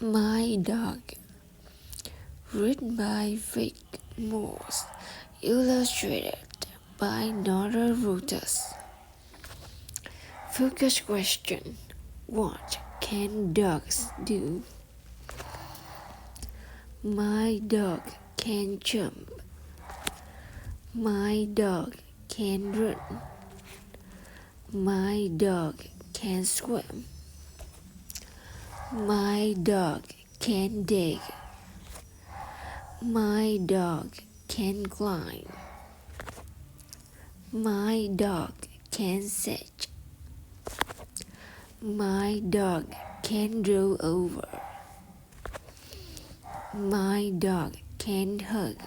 My Dog, written by Vic Morse, illustrated by Nora Rutas. Focus question: what can dogs do? My dog can jump. My dog can run. My dog can swim. My dog can dig. My dog can climb. My dog can sit. My dog can roll over. My dog can hug.